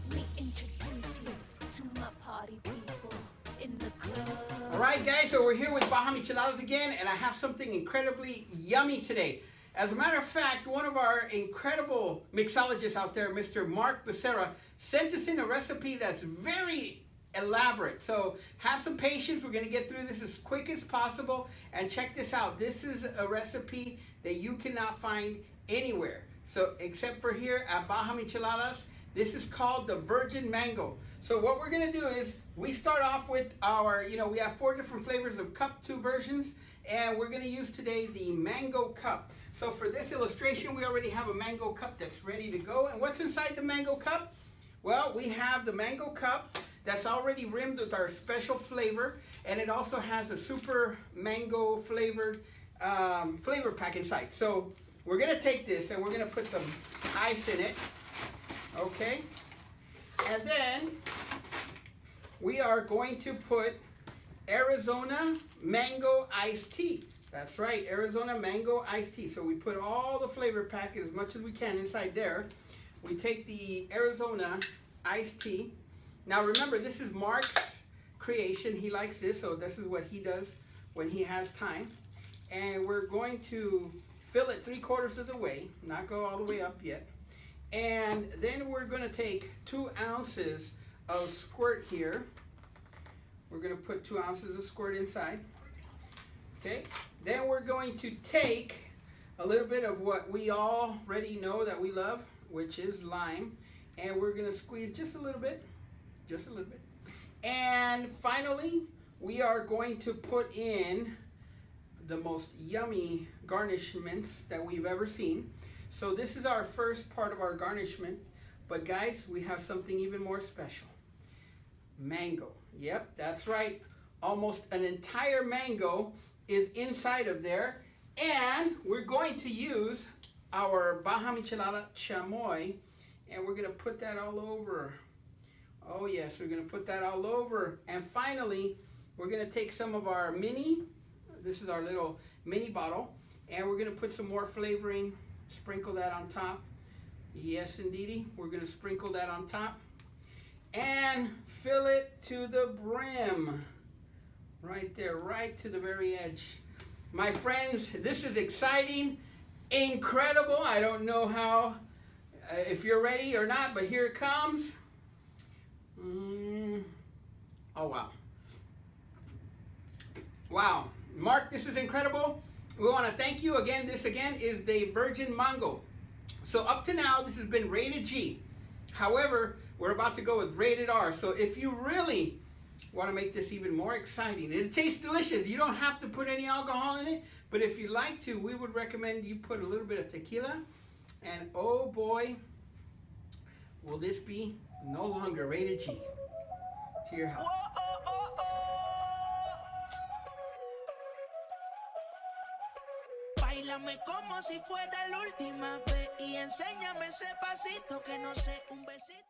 Let me introduce you to my party people in the club. Alright guys, so we're here with Baja Micheladas again, and I have something incredibly yummy today. As a matter of fact, one of our incredible mixologists out there, Mr. Mark Becerra, sent us in a recipe that's very elaborate. So have some patience. We're going to get through this as quick as possible. And check this out. This is a recipe that you cannot find anywhere. So except for here at Baja Micheladas. This is called the Virgin Mango. So what we're going to do is we start off with our, we have 4 different flavors of cup, 2 versions. And we're going to use today the mango cup. So for this illustration, we already have a mango cup that's ready to go. And what's inside the mango cup? Well, we have the mango cup that's already rimmed with our special flavor. And it also has a super mango flavored flavor pack inside. So we're going to take this and we're going to put some ice in it. Okay. And then we are going to put Arizona mango iced tea. That's right, Arizona mango iced tea. So we put all the flavor pack as much as we can inside there. We take the Arizona iced tea. Now remember, this is Mark's creation. He likes this, so this is what he does when he has time. And we're going to fill it 3/4 of the way, not go all the way up yet. And then we're going to take 2 ounces of squirt here. We're going to put 2 ounces of squirt inside. Okay. Then we're going to take a little bit of what we already know that we love, which is lime. And we're going to squeeze just a little bit. Just a little bit. And finally, we are going to put in the most yummy garnishments that we've ever seen. So this is our first part of our garnishment. But guys, we have something even more special. Mango. Yep, that's right. Almost an entire mango is inside of there. And we're going to use our Baja Michelada chamoy. And we're going to put that all over. Oh yes, we're going to put that all over. And finally, we're going to take some of our this is our little mini bottle. And we're going to put some more flavoring. Sprinkle that on top. Yes, indeedy. We're going to sprinkle that on top. And fill it to the brim. Right there, right to the very edge. My friends, this is exciting, incredible. I don't know how, if you're ready or not, but here it comes. Oh, wow. Wow. Mark, this is incredible. We want to thank you again. This again is the Virgin Mango. So up to now, this has been rated G. However, we're about to go with rated R. So if you really want to make this even more exciting, it tastes delicious. You don't have to put any alcohol in it. But if you like to, we would recommend you put a little bit of tequila. And oh boy, will this be no longer rated G. To your health. Báilame como si fuera la última vez y enséñame ese pasito que no sé, un besito.